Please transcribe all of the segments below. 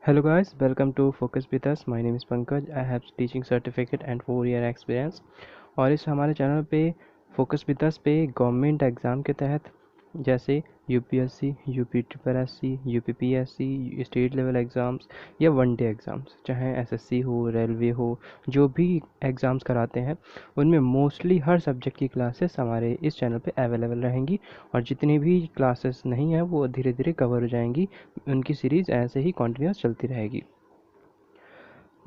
Hello guys, welcome to Focus with us. My name is Pankaj. I have teaching certificate and 4 year experience. और इस हमारे channel पे focus with us पे government exam के तहत जैसे UPSC, UP triple SC, UPPSC, state level exams या one day exams, चाहे एसएससी हो, रेलवे हो, जो भी एग्ज़ाम्स कराते हैं उनमें मोस्टली हर सब्जेक्ट की क्लासेस हमारे इस चैनल पे अवेलेबल रहेंगी। और जितनी भी क्लासेस नहीं हैं वो धीरे धीरे कवर हो जाएंगी, उनकी सीरीज़ ऐसे ही कंटिन्यूस चलती रहेगी।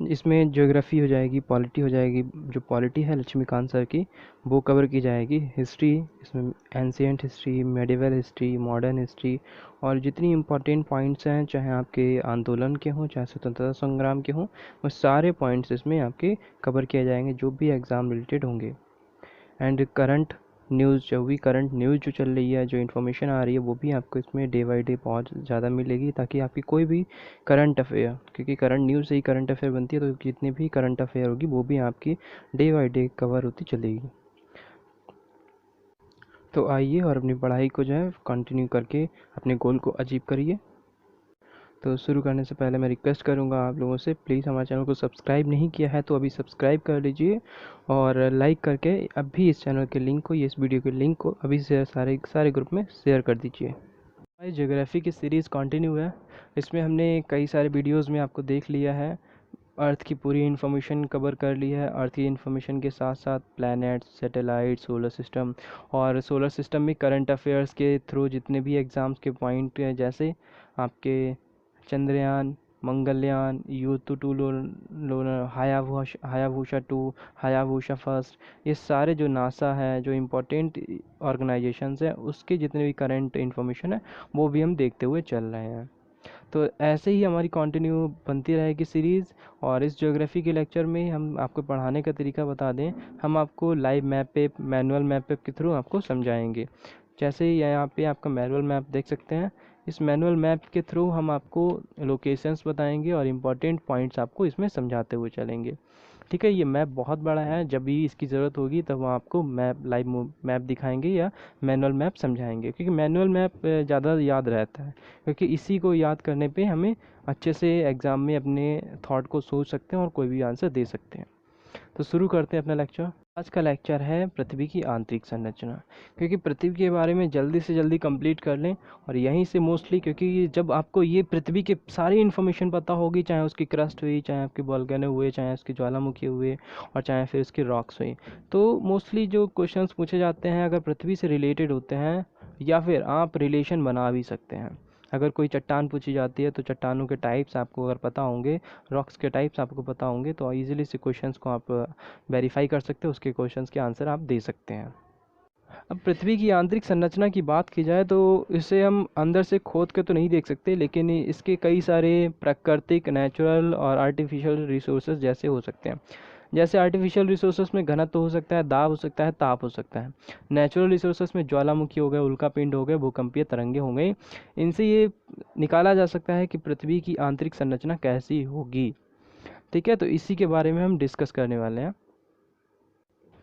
इसमें ज्योग्राफ़ी हो जाएगी, पॉलिटी हो जाएगी, जो पॉलिटी है लक्ष्मीकांत सर की वो कवर की जाएगी। हिस्ट्री, इसमें ancient history, medieval history, modern history, और जितनी इम्पोर्टेंट पॉइंट्स हैं, चाहे आपके आंदोलन के हों, चाहे स्वतंत्रता संग्राम के हों, वो सारे पॉइंट्स इसमें आपके कवर किए जाएंगे जो भी एग्ज़ाम रिलेटेड होंगे। एंड करंट न्यूज़, जो भी करंट न्यूज़ जो चल रही है, जो इन्फॉर्मेशन आ रही है, वो भी आपको इसमें डे बाई डे बहुत ज़्यादा मिलेगी, ताकि आपकी कोई भी करंट अफेयर, क्योंकि करंट न्यूज़ से ही करंट अफेयर बनती है, तो जितनी भी करंट अफेयर होगी वो भी आपकी डे बाई डे कवर होती चलेगी। तो आइए और अपनी पढ़ाई को जो है कंटिन्यू करके अपने गोल को अचीव करिए। तो शुरू करने से पहले मैं रिक्वेस्ट करूंगा आप लोगों से, प्लीज़ हमारे चैनल को सब्सक्राइब नहीं किया है तो अभी सब्सक्राइब कर लीजिए, और लाइक करके अभी इस चैनल के लिंक को, इस वीडियो के लिंक को अभी से सारे ग्रुप में शेयर कर दीजिए। हमारी ज्योग्राफी की सीरीज़ कंटिन्यू है। इसमें हमने कई सारे वीडियोज़ में आपको देख लिया है, अर्थ की पूरी इन्फॉर्मेशन कवर कर ली है। अर्थ की इन्फॉर्मेशन के साथ साथ प्लैनेट, सैटेलाइट, सोलर सिस्टम, और सोलर सिस्टम में करंट अफेयर्स के थ्रू जितने भी एग्ज़ाम्स के पॉइंट हैं, जैसे आपके चंद्रयान, मंगलयान, U2 लोनर, हायाबूशा 2, हायाबूशा फर्स्ट, ये सारे जो नासा है, जो इम्पोर्टेंट ऑर्गेनाइजेशंस हैं, उसके जितने भी करंट इन्फॉर्मेशन है वो भी हम देखते हुए चल रहे हैं। तो ऐसे ही हमारी कंटिन्यू बनती रहेगी सीरीज़। और इस ज्योग्राफी के लेक्चर में हम आपको पढ़ाने का तरीका बता दें, हम आपको लाइव मैप पे, मैनुअल मैप पे के थ्रू आपको समझाएंगे। जैसे यहाँ पे आपका मैनुअल मैप देख सकते हैं, इस मैनुअल मैप के थ्रू हम आपको लोकेशंस बताएंगे और इम्पोर्टेंट पॉइंट्स आपको इसमें समझाते हुए चलेंगे। ठीक है, ये मैप बहुत बड़ा है, जब भी इसकी ज़रूरत होगी तब हम आपको मैप, लाइव मैप दिखाएंगे या मैनुअल मैप समझाएंगे, क्योंकि मैनुअल मैप ज़्यादा याद रहता है, क्योंकि इसी को याद करने पे हमें अच्छे से एग्ज़ाम में अपने थॉट को सोच सकते हैं और कोई भी आंसर दे सकते हैं। तो शुरू करते हैं अपना लेक्चर। आज का लेक्चर है पृथ्वी की आंतरिक संरचना, क्योंकि पृथ्वी के बारे में जल्दी से जल्दी कंप्लीट कर लें, और यहीं से मोस्टली, क्योंकि जब आपको ये पृथ्वी के सारी इन्फॉर्मेशन पता होगी, चाहे उसकी क्रस्ट हुई, चाहे आपके वोल्केनो हुए, चाहे उसके ज्वालामुखी हुए, और चाहे फिर उसकी रॉक्स हुई, तो मोस्टली जो क्वेश्चंस पूछे जाते हैं अगर पृथ्वी से रिलेटेड होते हैं, या फिर आप रिलेशन बना भी सकते हैं। अगर कोई चट्टान पूछी जाती है तो चट्टानों के टाइप्स आपको अगर पता होंगे, रॉक्स के टाइप्स आपको पता होंगे, तो ईजिली से क्वेश्चंस को आप वेरीफाई कर सकते हो, उसके क्वेश्चंस के आंसर आप दे सकते हैं। अब पृथ्वी की आंतरिक संरचना की बात की जाए तो इसे हम अंदर से खोद के तो नहीं देख सकते, लेकिन इसके कई सारे प्राकृतिक, नेचुरल और आर्टिफिशियल रिसोर्सेज जैसे हो सकते हैं। जैसे आर्टिफिशियल रिसोर्सेज में घनत्व हो सकता है, दाब हो सकता है, ताप हो सकता है। नेचुरल रिसोर्सेज में ज्वालामुखी हो गए, उल्कापिंड हो गए, भूकंपीय तरंगे हो गई। इनसे ये निकाला जा सकता है कि पृथ्वी की आंतरिक संरचना कैसी होगी। ठीक है, तो इसी के बारे में हम डिस्कस करने वाले हैं।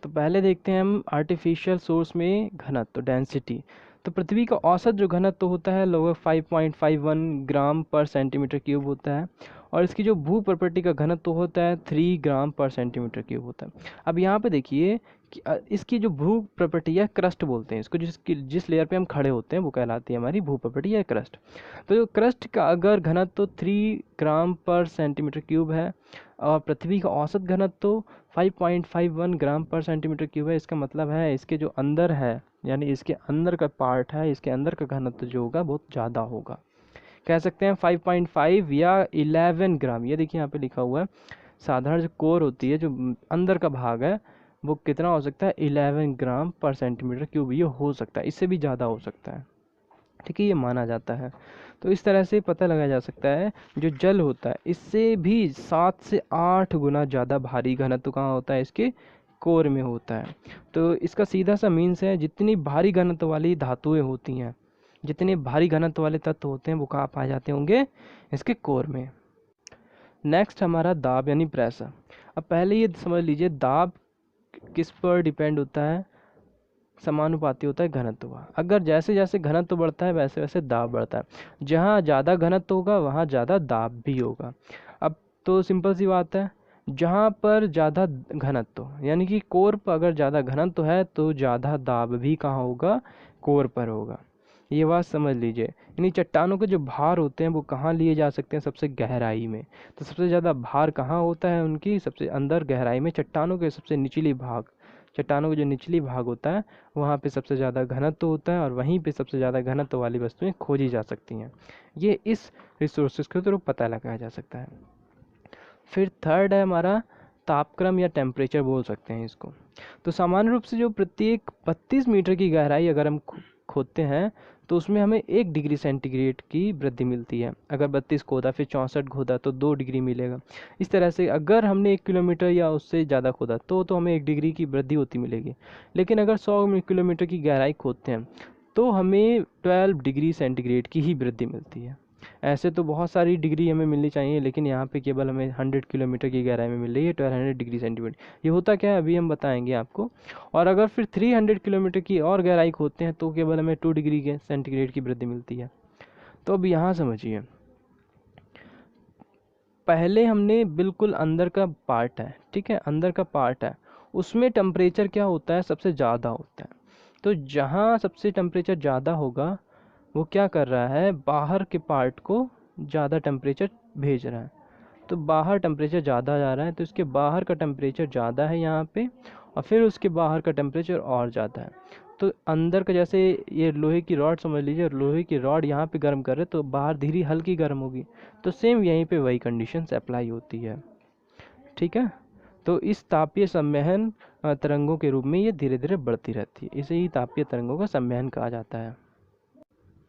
तो पहले देखते हैं हम आर्टिफिशियल सोर्स में घनत्व, तो डेंसिटी। तो पृथ्वी का औसत जो घनत्व होता है लगभग 5.51 ग्राम पर सेंटीमीटर क्यूब होता है, और इसकी जो भू प्रॉपर्टी का घनत्व होता है 3 ग्राम पर सेंटीमीटर क्यूब होता है। अब यहाँ पे देखिए कि इसकी जो भू प्रॉपर्टी है, क्रस्ट बोलते हैं इसको, जिस लेयर पे हम खड़े होते हैं वो कहलाती है हमारी भू प्रॉपर्टी या क्रस्ट। तो जो क्रस्ट का अगर घनत्व 3 ग्राम पर सेंटीमीटर क्यूब है, और पृथ्वी का औसत घनत्व 5.51 ग्राम पर सेंटीमीटर क्यूब है, इसका मतलब है इसके जो अंदर है, यानी इसके अंदर का पार्ट है, इसके अंदर का घनत्व जो होगा बहुत ज़्यादा होगा। कह सकते हैं 5.5 या 11 ग्राम। ये देखिए यहाँ पे लिखा हुआ है, साधारण जो कोर होती है, जो अंदर का भाग है, वो कितना हो सकता है 11 ग्राम पर सेंटीमीटर क्यूब, ये हो सकता है, इससे भी ज़्यादा हो सकता है। ठीक है, ये माना जाता है। तो इस तरह से पता लगाया जा सकता है जो जल होता है इससे भी 7 से 8 गुना ज़्यादा भारी घनत्व कहाँ होता है, इसके कोर में होता है। तो इसका सीधा सा मीन्स है, जितनी भारी घनत्व वाली धातुएं होती हैं, जितने भारी घनत्व वाले तत्व होते हैं, वो कहाँ पाए जाते होंगे, इसके कोर में। नेक्स्ट हमारा दाब यानी प्रेशर। अब पहले ये समझ लीजिए दाब किस पर डिपेंड होता है, समानुपाती होता है घनत्व का। अगर जैसे जैसे घनत्व बढ़ता है वैसे वैसे दाब बढ़ता है। जहाँ ज़्यादा घनत्व होगा वहाँ ज़्यादा दाब भी होगा। अब तो सिंपल सी बात है, जहाँ पर ज़्यादा घनत्व यानी कि कोर पर अगर ज़्यादा घनत्व है तो ज़्यादा दाब भी कहाँ होगा, कोर पर होगा। ये बात समझ लीजिए। यानी चट्टानों के जो भार होते हैं वो कहाँ लिए जा सकते हैं, सबसे गहराई में। तो सबसे ज़्यादा भार कहाँ होता है उनकी, सबसे अंदर गहराई में, चट्टानों के सबसे निचली भाग, चट्टानों का जो निचली भाग होता है वहाँ पे सबसे ज़्यादा घनत्व होता है और वहीं पे सबसे ज़्यादा घनत्व वाली वस्तुएं खोजी जा सकती हैं। ये इस रिसोर्सेज के थ्रू पता लगाया जा सकता है। फिर थर्ड है हमारा तापक्रम या टेम्परेचर बोल सकते हैं इसको। तो सामान्य रूप से जो प्रत्येक 32 मीटर की गहराई अगर हम खोदते हैं तो उसमें हमें 1 डिग्री सेंटीग्रेड की वृद्धि मिलती है। अगर 32 खोदा फिर 64 खोदा तो 2 डिग्री मिलेगा। इस तरह से अगर हमने 1 किलोमीटर या उससे ज़्यादा खोदा तो हमें 1 डिग्री की वृद्धि होती मिलेगी। लेकिन अगर 100 किलोमीटर की गहराई खोदते हैं तो हमें 12 डिग्री सेंटीग्रेड की ही वृद्धि मिलती है। ऐसे तो बहुत सारी डिग्री हमें मिलनी चाहिए, लेकिन यहाँ पे केवल हमें 100 किलोमीटर की गहराई में मिल रही है 1200 डिग्री सेंटीग्रेड। ये होता क्या है अभी हम बताएंगे आपको। और अगर फिर 300 किलोमीटर की और गहराई खोदते हैं तो केवल हमें 2 डिग्री के सेंटीग्रेड की वृद्धि मिलती है। तो अब यहाँ समझिए, पहले हमने बिल्कुल अंदर का पार्ट है, ठीक है, अंदर का पार्ट है, उसमें टेम्परेचर क्या होता है, सबसे ज़्यादा होता है। तो जहाँ सबसे टेम्परेचर ज़्यादा होगा वो क्या कर रहा है, बाहर के पार्ट को ज़्यादा टेम्परेचर भेज रहा है। तो बाहर टेम्परेचर ज़्यादा जा रहा है तो इसके बाहर का टेम्परेचर ज़्यादा है यहाँ पे, और फिर उसके बाहर का टेम्परेचर और ज़्यादा है। तो अंदर का, जैसे ये लोहे की रॉड समझ लीजिए, लोहे की रॉड यहाँ पे गर्म कर रहे तो बाहर धीरे हल्की गर्म होगी। तो सेम यहीं पे वही कंडीशंस अप्लाई होती है, ठीक है। तो इस तापीय संवहन तरंगों के रूप में ये धीरे धीरे बढ़ती रहती है, इसे ही तापीय तरंगों का संवहन कहा जाता है।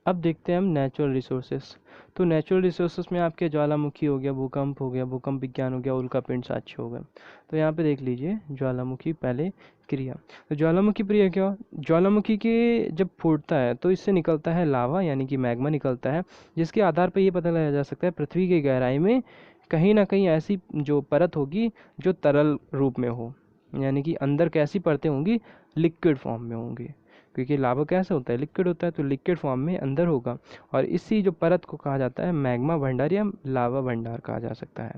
अब देखते हैं हम नेचुरल रिसोर्सेस। तो नेचुरल रिसोर्सेस में आपके ज्वालामुखी हो गया, भूकंप हो गया, भूकंप विज्ञान हो गया, उल्कापिंड साक्ष्य हो गया। तो यहाँ पे देख लीजिए ज्वालामुखी पहले क्रिया। तो ज्वालामुखी क्रिया क्या, ज्वालामुखी के जब फूटता है तो इससे निकलता है लावा यानी कि मैग्मा निकलता है, जिसके आधार पर ये पता लगाया जा सकता है पृथ्वी की गहराई में कहीं ना कहीं ऐसी जो परत होगी जो तरल रूप में हो, यानी कि अंदर कैसी परतें होंगी, लिक्विड फॉर्म में होंगी। क्योंकि लावा कैसा होता है, लिक्विड होता है, तो लिक्विड फॉर्म में अंदर होगा। और इसी जो परत को कहा जाता है मैग्मा भंडार या लावा भंडार कहा जा सकता है,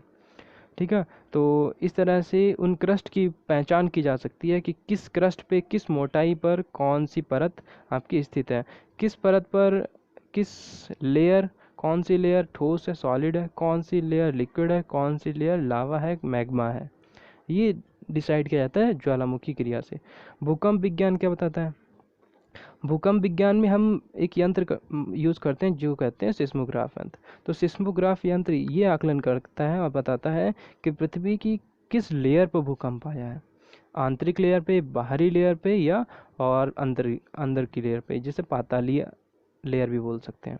ठीक है। तो इस तरह से उन क्रस्ट की पहचान की जा सकती है कि किस क्रस्ट पे किस मोटाई पर कौन सी परत आपकी स्थित है, किस परत पर किस लेयर, कौन सी लेयर ठोस है सॉलिड है, कौन सी लेयर लिक्विड है, कौन सी लेयर लावा है मैग्मा है। ये डिसाइड किया जाता है ज्वालामुखी क्रिया से। भूकंप विज्ञान क्या बताता है, भूकंप विज्ञान में हम एक यंत्र यूज़ करते हैं जो कहते हैं सिस्मोग्राफ यंत्र। तो सिस्मोग्राफ यंत्र ये आकलन करता है और बताता है कि पृथ्वी की किस लेयर पर भूकंप आया है, आंतरिक लेयर पे, बाहरी लेयर पे, या और अंदर अंदर की लेयर पे, जिसे पातालीय लेयर भी बोल सकते हैं।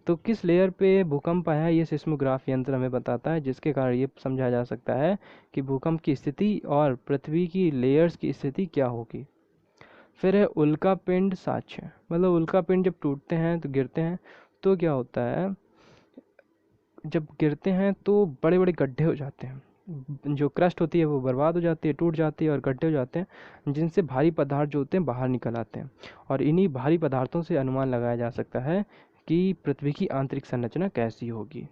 तो किस लेयर पे भूकंप आया है ये सिस्मोग्राफ यंत्र हमें बताता है, जिसके कारण ये समझा जा सकता है कि भूकंप की स्थिति और पृथ्वी की लेयर्स की स्थिति क्या होगी। फिर है उल्कापिंड साक्ष्य, मतलब उल्कापिंड जब टूटते हैं तो गिरते हैं तो क्या होता है, जब गिरते हैं तो बड़े बड़े गड्ढे हो जाते हैं, जो क्रस्ट होती है वो बर्बाद हो जाती है, टूट जाती है और गड्ढे हो जाते हैं, जिनसे भारी पदार्थ जो होते हैं बाहर निकल आते हैं। और इन्हीं भारी पदार्थों से अनुमान लगाया जा सकता है कि पृथ्वी की आंतरिक संरचना कैसी होगी।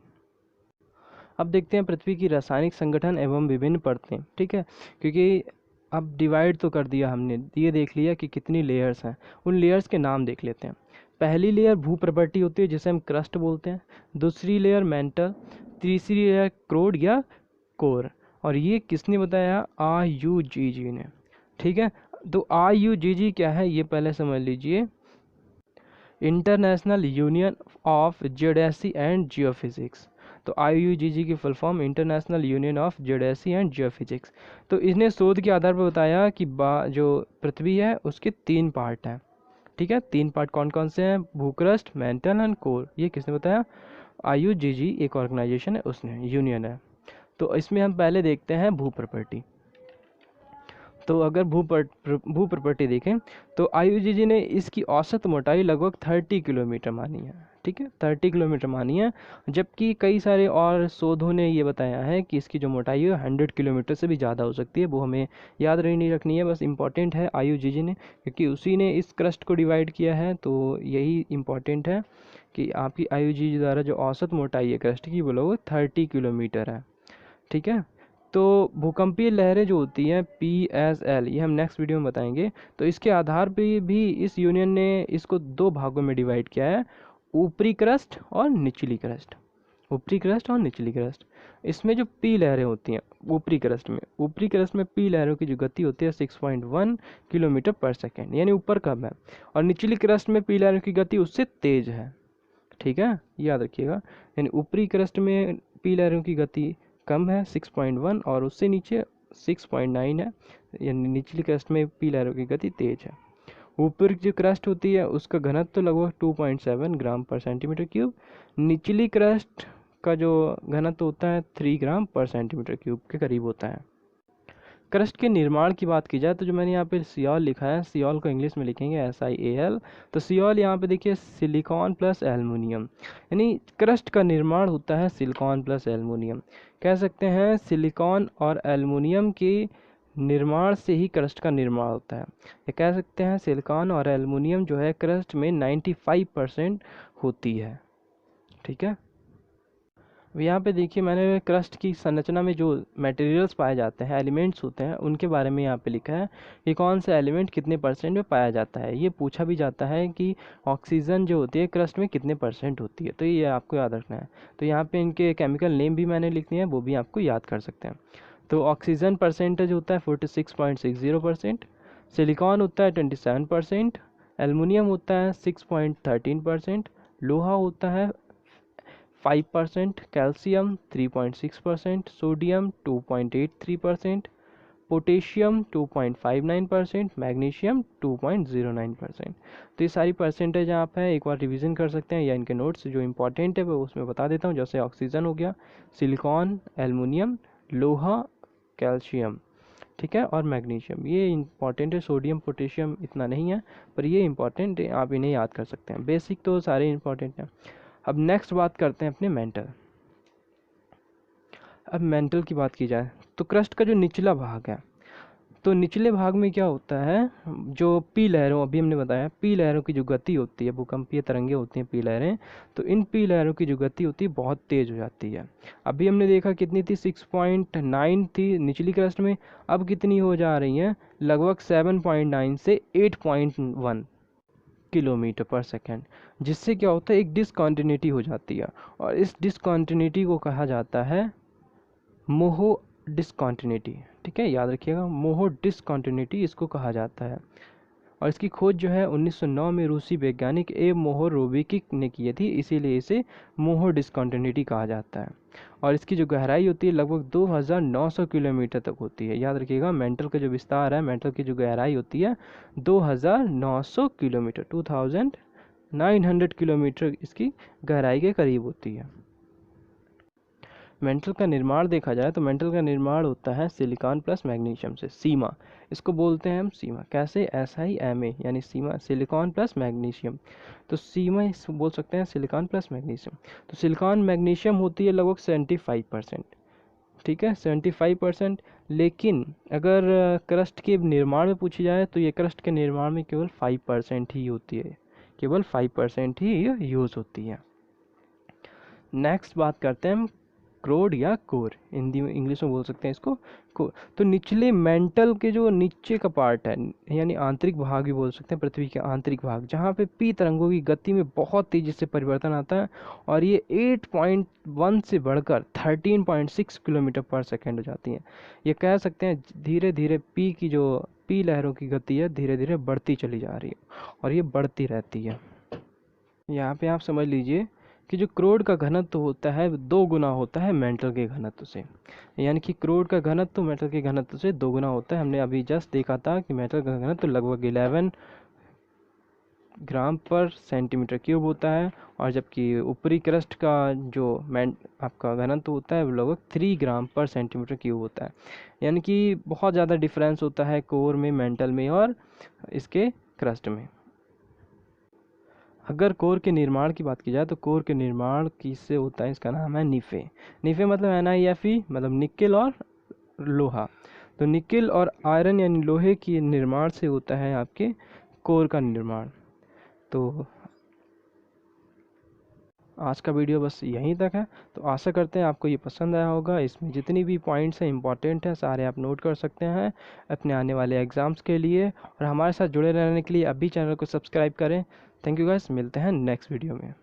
अब देखते हैं पृथ्वी की रासायनिक संगठन एवं विभिन्न परतें, ठीक है। क्योंकि अब डिवाइड तो कर दिया हमने, ये देख लिया कि कितनी लेयर्स हैं, उन लेयर्स के नाम देख लेते हैं। पहली लेयर भू प्रॉपर्टी होती है जिसे हम क्रस्ट बोलते हैं, दूसरी लेयर मेंटल, तीसरी लेयर क्रोड या कोर। और ये किसने बताया, IUGG ने, ठीक है। तो IUGG क्या है ये पहले समझ लीजिए, international union of geodesy and geophysics. तो IUGG की full form international union of geodesy and geophysics. तो इसने शोध के आधार पर बताया कि जो पृथ्वी है उसके 3 पार्ट हैं, ठीक है। 3 पार्ट कौन कौन से हैं, भूक्रस्ट, मेंटल एंड कोर। ये किसने बताया, IUGG एक ऑर्गेनाइजेशन है, उसने, यूनियन है। तो इसमें हम पहले देखते हैं भू प्रॉपर्टी। तो अगर भू प्रॉपर्टी देखें तो IUGG ने इसकी औसत मोटाई लगभग 30 किलोमीटर मानी है, ठीक है, 30 किलोमीटर मानिए। जबकि कई सारे और शोधों ने ये बताया है कि इसकी जो मोटाई है 100 किलोमीटर से भी ज़्यादा हो सकती है। वो हमें याद नहीं रखनी है, बस इम्पॉर्टेंट है IUGG ने, क्योंकि उसी ने इस क्रस्ट को डिवाइड किया है। तो यही इम्पॉर्टेंट है कि आपकी IUGG द्वारा जो औसत मोटाई है क्रस्ट की वो लोग 30 किलोमीटर है। ठीक है, तो भूकंपीय लहरें जो होती हैं PSL, ये हम नेक्स्ट वीडियो में बताएंगे। तो इसके आधार पे भी इस यूनियन ने इसको 2 भागों में डिवाइड किया है, ऊपरी क्रस्ट और निचली क्रस्ट। ऊपरी क्रस्ट और निचली क्रस्ट, इसमें जो P लहरें होती हैं ऊपरी क्रस्ट में P लहरों की जो गति होती है 6.1 किलोमीटर पर सेकेंड, यानी ऊपर कम है, और निचली क्रस्ट में P लहरों की गति उससे तेज है। ठीक है, याद रखिएगा। यानी ऊपरी क्रस्ट में P लहरों की गति कम है 6.1 और उससे नीचे 6.9 है, यानी निचली क्रस्ट में P लहरों की गति तेज है। ऊपर जो क्रस्ट होती है उसका घनत्व तो लगभग 2.7 ग्राम पर सेंटीमीटर क्यूब। निचली क्रस्ट का जो घनत्व होता है 3 ग्राम पर सेंटीमीटर क्यूब के करीब होता है। क्रस्ट के निर्माण की बात की जाए तो जो मैंने यहाँ पे सियोल लिखा है, सियोल को इंग्लिश में लिखेंगे SIAL। तो सियोल यहाँ पे देखिए सिलिकॉन प्लस एल्युमिनियम, यानी क्रस्ट का निर्माण होता है सिलिकॉन प्लस एल्युमिनियम। कह सकते हैं सिलिकॉन और एल्युमिनियम के निर्माण से ही क्रस्ट का निर्माण होता है। ये कह सकते हैं सिलिकॉन और एल्युमिनियम जो है क्रस्ट में 95% होती है। ठीक है, अब यहाँ पे देखिए मैंने क्रस्ट की संरचना में जो मटेरियल्स पाए जाते हैं, एलिमेंट्स होते हैं, उनके बारे में यहाँ पे लिखा है कि कौन सा एलिमेंट कितने परसेंट में पाया जाता है। ये पूछा भी जाता है कि ऑक्सीजन जो होती है क्रस्ट में कितने परसेंट होती है, तो ये आपको याद रखना है। तो यहाँ पे इनके केमिकल नेम भी मैंने लिख दिए हैं, वो भी आपको याद कर सकते हैं। तो ऑक्सीजन परसेंटेज होता है 46.60%, सिलिकॉन होता है 27%, एल्युमिनियम होता है 6.13%, लोहा होता है 5%, कैल्शियम 3.6%, सोडियम 2.83%, पोटेशियम 2.59%, मैग्नीशियम 2.09%। तो ये सारी परसेंटेज आप है एक बार रिवीजन कर सकते हैं, या इनके नोट्स जो इंपॉर्टेंट है वो उसमें बता देता हूँ। जैसे ऑक्सीजन हो गया, सिलिकॉन, एल्युमिनियम, लोहा, कैल्शियम, ठीक है, और मैग्नीशियम, ये इंपॉर्टेंट है। सोडियम पोटेशियम इतना नहीं है, पर ये इंपॉर्टेंट है, आप इन्हें याद कर सकते हैं। बेसिक तो सारे इंपॉर्टेंट हैं। अब नेक्स्ट बात करते हैं अपने मेंटल। अब मेंटल की बात की जाए तो क्रस्ट का जो निचला भाग है, तो निचले भाग में क्या होता है, जो P लहरों, अभी हमने बताया P लहरों की जो गति होती है, भूकंपीय तरंगे होती हैं P लहरें, तो इन P लहरों की जो गति होती है बहुत तेज हो जाती है। अभी हमने देखा कितनी थी, 6.9 थी निचली क्रस्ट में, अब कितनी हो जा रही हैं, लगभग 7.9 से 8.1 किलोमीटर पर सेकेंड, जिससे क्या होता है एक डिसकॉन्टिन्यूटी हो जाती है, और इस डिसकॉन्टिन्यूटी को कहा जाता है मोहो डिसकॉन्टिन्यूटी। ठीक है, याद रखिएगा, मोहो डिसकॉन्टिन्यूटी इसको कहा जाता है। और इसकी खोज जो है 1909 में रूसी वैज्ञानिक मोहोरोविकिक ने की थी, इसीलिए इसे मोहो डिसकॉन्टिन्यूटी कहा जाता है। और इसकी जो गहराई होती है लगभग 2900 किलोमीटर तक होती है। याद रखिएगा, मेंटल का जो विस्तार है, मेंटल की जो गहराई होती है 2900 किलोमीटर, 2900 किलोमीटर इसकी गहराई के करीब होती है। मेंटल का निर्माण देखा जाए तो मेंटल का निर्माण होता है सिलिकॉन प्लस मैग्नीशियम से, सीमा, इसको बोलते हैं हम सीमा। कैसे, SIMA, यानी सीमा, सिलिकॉन प्लस मैग्नीशियम। तो सीमा बोल सकते हैं सिलिकॉन प्लस मैग्नीशियम। तो सिलिकॉन मैग्नीशियम होती है लगभग 75%, ठीक है, 75%। लेकिन अगर क्रस्ट के निर्माण में पूछी जाए तो ये क्रस्ट के निर्माण में केवल 5% ही होती है, केवल 5% ही यूज़ होती है। नेक्स्ट बात करते हैं हम क्रोड या कोर, हिंदी में, इंग्लिश में बोल सकते हैं इसको कोर। तो निचले मेंटल के जो नीचे का पार्ट है, यानी आंतरिक भाग भी बोल सकते हैं, पृथ्वी के आंतरिक भाग, जहाँ पे P तरंगों की गति में बहुत तेजी से परिवर्तन आता है, और ये 8.1 से बढ़कर 13.6 किलोमीटर पर सेकेंड हो जाती हैं। ये कह सकते हैं धीरे धीरे P की जो P लहरों की गति है धीरे धीरे बढ़ती चली जा रही है, और ये बढ़ती रहती है। यहाँ पे आप समझ लीजिए कि जो क्रोड का घनत्व होता है 2 गुना होता है मेंटल के घनत्व से, यानी कि क्रोड का घनत्व मेंटल के घनत्व से 2 गुना होता है। हमने अभी जस्ट देखा था कि मेंटल का घनत्व लगभग 11 ग्राम पर सेंटीमीटर क्यूब होता है, और जबकि ऊपरी क्रस्ट का जो आपका घनत्व होता है वो लगभग 3 ग्राम पर सेंटीमीटर क्यूब होता है। यानी कि बहुत ज़्यादा डिफरेंस होता है कोर में, मेंटल में और इसके क्रस्ट में। अगर कोर के निर्माण की बात की जाए तो कोर के निर्माण किससे होता है, इसका नाम है निफ़े। निफ़े मतलब NiFe, मतलब निकेल और लोहा। तो निकेल और आयरन यानी लोहे के निर्माण से होता है आपके कोर का निर्माण। तो आज का वीडियो बस यहीं तक है। तो आशा करते हैं आपको ये पसंद आया होगा। इसमें जितनी भी पॉइंट्स हैं इंपॉर्टेंट हैं, सारे आप नोट कर सकते हैं अपने आने वाले एग्ज़ाम्स के लिए। और हमारे साथ जुड़े रहने के लिए अभी चैनल को सब्सक्राइब करें। थैंक यू गाइस, मिलते हैं नेक्स्ट वीडियो में।